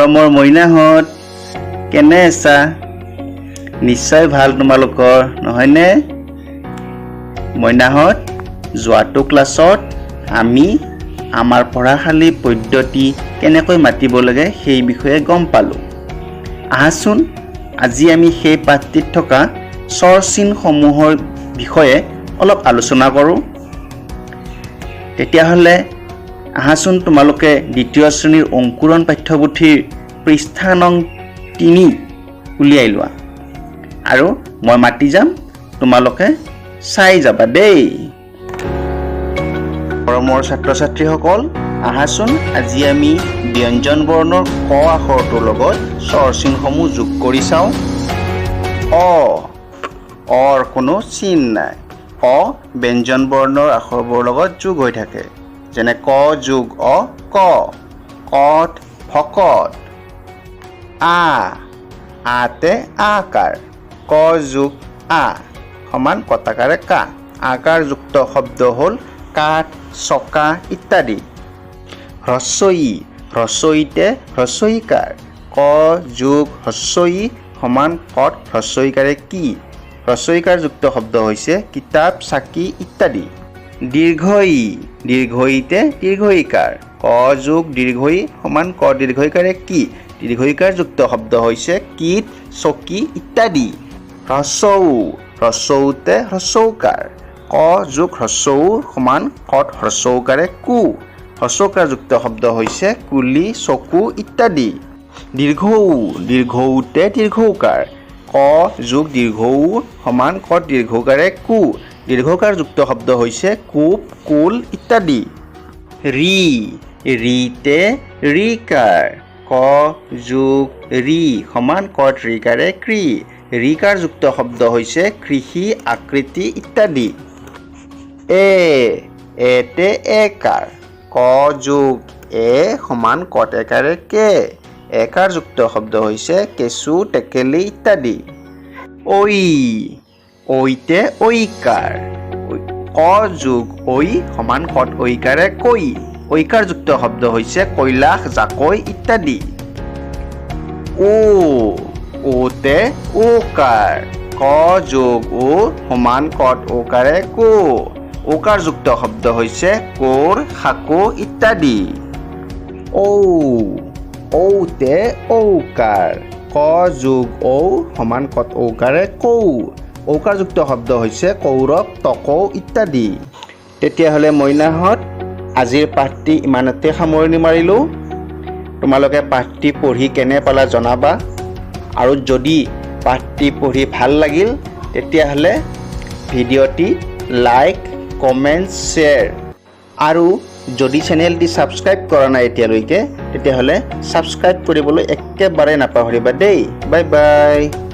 মোৰ মইনাহঁত কেনে আছা নিশ্চয় ভাল তোমালোকৰ নহয়নে মইনাহঁত যোৱাটো ক্লাছত আমি আমাৰ পঢ়াশালী পদ্ধতি কেনেকৈ মাতিব লাগে সেই বিষয়ে গম পালোঁ আহাচোন আজি আমি সেই পাঠটিত থকা স্বৰচিহ্নসমূহৰ বিষয়ে অলপ আলোচনা কৰোঁ তেতিয়াহ'লে আহাচোন তোমালোকে দ্বিতীয় শ্ৰেণীৰ অংকুৰণ পাঠ্যপুথিৰ পৃষ্ঠা নং 3 উলিয়াই লোৱা আৰু মই মাতি যাম তোমালোকে চাই যাবা দেই মৰমৰ ছাত্ৰ-ছাত্ৰীসকল আহাচোন আজি আমি ব্যঞ্জন বৰ্ণৰ ক আখৰটোৰ লগত স্বৰচিহ্নসমূহ যোগ কৰি চাওঁ অৰ কোনো চিন নাই অ ব্যঞ্জন বৰ্ণৰ আখৰবোৰৰ লগত যোগ হৈ থাকে যেনে ক যোগ অ ক কট ভকত আতে আকাৰ ক যোগ আ সমান কটাকাৰে কা আকাৰ যুক্ত শব্দ হ'ল কাঠ চকা ইত্যাদি হ্ৰস্বইতে হ্ৰস্বইকাৰ ক যোগ হ্ৰস্বই সমান কট হ্ৰস্বইকাৰে কি হ্ৰস্বইকাৰ যুক্ত শব্দ হৈছে কিতাপ চাকি ইত্যাদি দীৰ্ঘইতে দীৰ্ঘইকাৰ ক যোগ দীৰ্ঘই সমান ক দীৰ্ঘইকাৰে কি দীৰ্ঘইকাৰ যুক্ত শব্দ হৈছে কীট চকী ইত্যাদি হ্ৰস্বউতে হ্ৰস্বউকাৰ ক যোগ হ্ৰস্বউ সমান কট হ্ৰস্বউকাৰে কু হ্ৰস্বউকাৰ যুক্ত শব্দ হৈছে কুলি চকু ইত্যাদি দীৰ্ঘউতে দীৰ্ঘউকাৰ ক যোগ দীৰ্ঘউ সমান কট দীৰ্ঘউকাৰে কু দীৰ্ঘকাৰ যুক্ত শব্দ হৈছে কূপ কুল ইত্যাদি ৰিতে ৰিকাৰ ক যোগ ৰি সমান কট ৰিকাৰে ক্ৰি ৰিকাৰ যুক্ত শব্দ হৈছে কৃষি আকৃতি ইত্যাদি এতে একাৰ ক যোগ এ সমান কট একাৰে কে একাৰ যুক্ত শব্দ হৈছে কেঁচু টেকেলি ইত্যাদি ঐতে ঐকাৰ ক যোগ ঐ সমান কট ঐকাৰে কৈ ঐকাৰ যুক্ত শব্দ হৈছে কৈলাশ জাকৈ ইত্যাদি ওতে ওকাৰ ক যোগ ও সমান কট ওকাৰে কো ওকাৰ যুক্ত শব্দ হৈছে কোৰ শাকো ইত্যাদি ঔতে ঔকাৰ ক যোগ ঔ সমান কট ঔকাৰে কৌ ঔকাৰ যুক্ত শব্দ হৈছে কৌৰৱ তকৌ ইত্যাদি তেতিয়াহ'লে মইনাহঁত আজিৰ পাঠটি ইমানতে সামৰণি মাৰিলোঁ তোমালোকে পাঠটি পঢ়ি কেনে পালা জনাবা আৰু যদি পাঠটি পঢ়ি ভাল লাগিল তেতিয়াহ'লে ভিডিঅ'টি লাইক কমেণ্ট শ্বেয়াৰ আৰু যদি চেনেলটি ছাবস্ক্ৰাইব কৰা নাই এতিয়ালৈকে তেতিয়াহ'লে ছাবস্ক্ৰাইব কৰিবলৈ একেবাৰে নাপাহৰিবা দেই বাই বাই